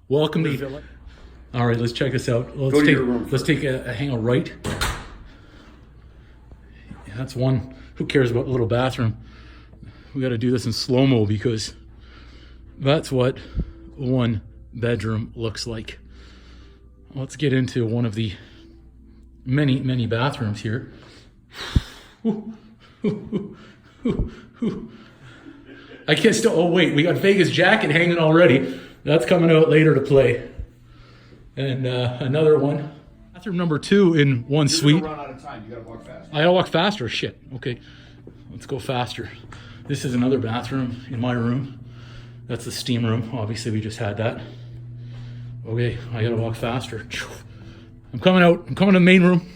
Welcome to. All right, let's check this out. Let's take a hang of right. Yeah, that's one. Who cares about the little bathroom? We got to do this in slow-mo because that's what one bedroom looks like. Let's get into one of the many bathrooms here. I can't still. Oh wait, we got Vegas Jacket hanging already. That's coming out later to play. And another one. Bathroom number 2 in one suite. Run out of time. You gotta walk faster. I gotta walk faster. Shit. Okay, let's go faster. This is another bathroom in my room. That's the steam room. Obviously, we just had that. Okay, I gotta walk faster. I'm coming out. I'm coming to the main room.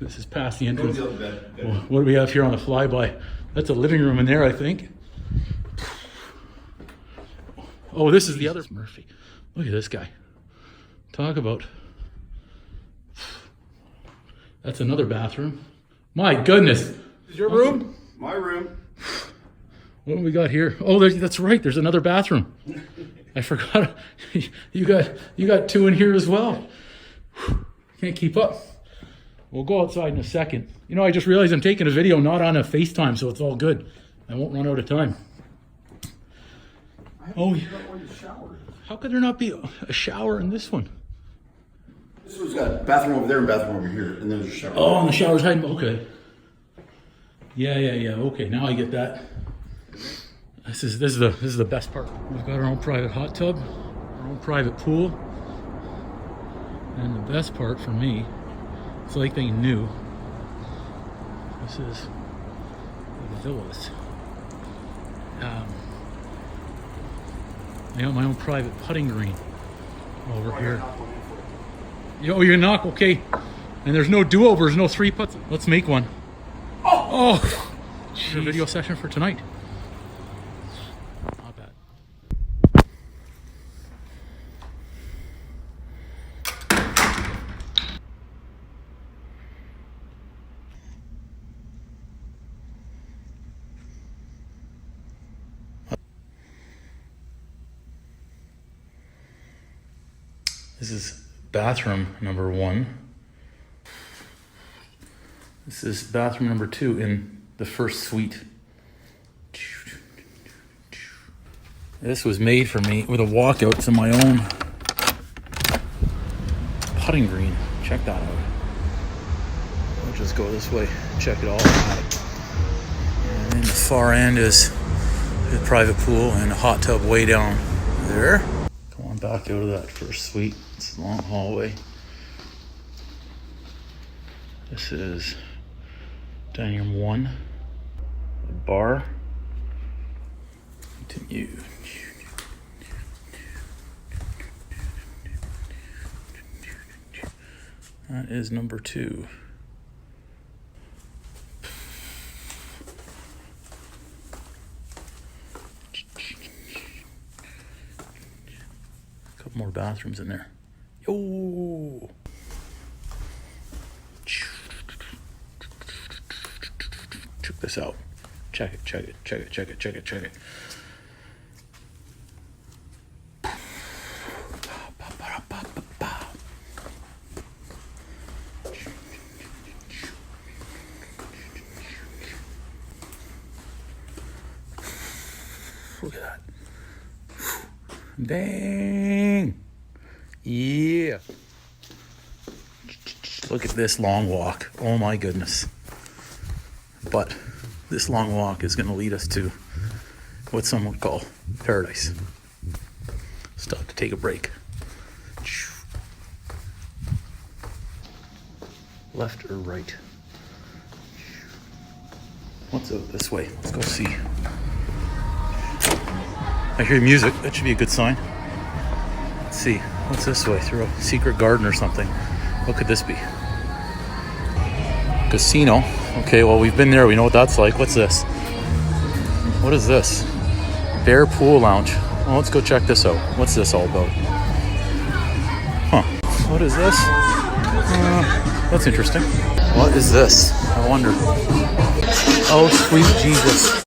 This is past the entrance. What do we have here on the flyby? That's a living room in there, I think. Oh, this is the other Murphy. Look at this guy. Talk about. That's another bathroom. My goodness. Is your room? My room. What do we got here? Oh, that's right. There's another bathroom. I forgot. You got 2 in here as well. Can't keep up. We'll go outside in a second. You know, I just realized I'm taking a video not on a FaceTime, so it's all good. I won't run out of time. Oh, how could there not be a shower in this one? This one's got a bathroom over there and bathroom over here, and there's a shower. Oh, and the shower's hiding. Okay. Yeah. Okay, now I get that. This is the best part. We've got our own private hot tub, our own private pool, and the best part for me, it's like they knew. This is the villas. I got my own private putting green over here. Oh, you're knock, okay. And there's no do-overs, no 3 putts. Let's make one. Oh, video session for tonight. Not bad. This is bathroom number 1. This is bathroom number 2 in the first suite. This was made for me with a walkout to my own putting green. Check that out. We'll just go this way, check it all out. And then the far end is the private pool and a hot tub way down there. Come on back out of that first suite. It's a long hallway. This is dining room 1, a bar. Continue. That is number 2. A couple more bathrooms in there. Yo! Check this out. Check it. Look at that. Dang. Yeah. Look at this long walk. Oh my goodness. But this long walk is going to lead us to what some would call paradise. Stop to take a break. Left or right? What's out this way? Let's go see. I hear music. That should be a good sign. Let's see. What's this way? Through a secret garden or something. What could this be? Casino. Okay, well, we've been there. We know what that's like. What's this? What is this? Bear Pool Lounge. Well, let's go check this out. What's this all about? Huh. What is this? That's interesting. What is this? I wonder. Oh, sweet Jesus.